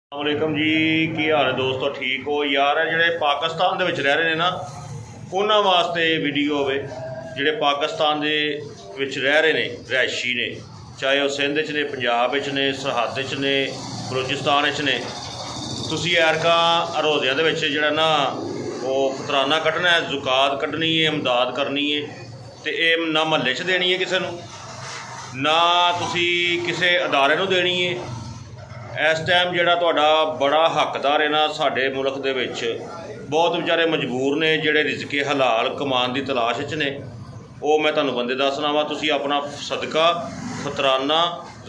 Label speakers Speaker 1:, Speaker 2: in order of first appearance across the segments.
Speaker 1: अस्सलामुअलैकुम जी, की हाल है दोस्तों? ठीक हो यार? जिहड़े पाकिस्तान दे विच रह रहे ने ना, उन्हां वास्ते वीडियो होवे। जिहड़े पाकिस्तान दे विच रह रहे ने, रिहायशी ने, चाहे वह सिंध च ने, पंजाब च ने, सरहद च ने, बलोचिस्तान च ने। तुसीं ऐरका रोज़ियां दे विच जिहड़ा ना वो फतराना कड्ढना है, ज़ुकात कड्ढनी है, इमदाद करनी है, तो ये ना महल्ले च देनी है किसी नूं, ना तुसीं किसी अदारे नूं देनी है। इस टाइम जिहड़ा तुहाडा बड़ा हकदार है ना साडे मुल्क दे विच, बहुत बेचारे मजबूर ने जिहड़े रिज़के हलाल कमान की तलाश च ने। वो मैं तुहानूं बंदे दसना वा, तुसीं अपना सदका, फतराना,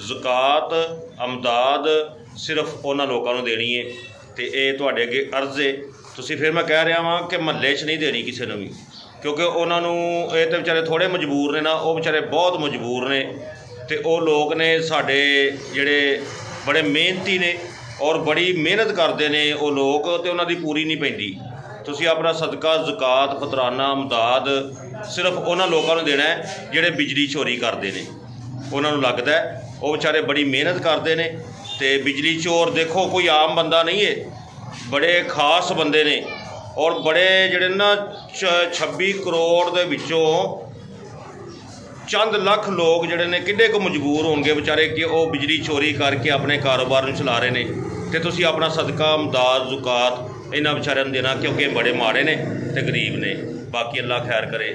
Speaker 1: ज़कात, अमदाद सिर्फ उन्हां लोकां नूं देनी है। तो ये तुहाडे अगे अर्ज़ है। तुसीं फिर मैं कह रहा वां कि महल्ले च नहीं देनी किसी नूं भी, क्योंकि उन्होंने ये तो बेचारे थोड़े मजबूर ने ना, वो बेचारे बहुत मजबूर ने। तो वो लोग ने साडे जिहड़े बड़े मेहनती ने और बड़ी मेहनत करते हैं वो लोग, तो उन्होंने पूरी नहीं पैंदी। तुसीं अपना सदका, ज़कात, फतराना, अमदाद सिर्फ उन्होंने लोगों को देना है जिहड़े बिजली चोरी करते हैं। उन्होंने लगता है वो बेचारे बड़ी मेहनत करते हैं। तो बिजली चोर देखो कोई आम बंदा नहीं है, बड़े खास बंदे ने। और बड़े जिहड़े ना 26 करोड़ दे विचों चंद लख लोग जिहड़े ने किड्डे को मजबूर होंगे बेचारे कि वो बिजली चोरी करके अपने कारोबार में चला रहे हैं। तो तुसीं अपना सदका, अमदाद, ज़ुकात इन्हां बेचारिਆਂ ਨੂੰ देना, क्योंकि बड़े माड़े ने ते गरीब ने। बाकी अल्लाह खैर करे।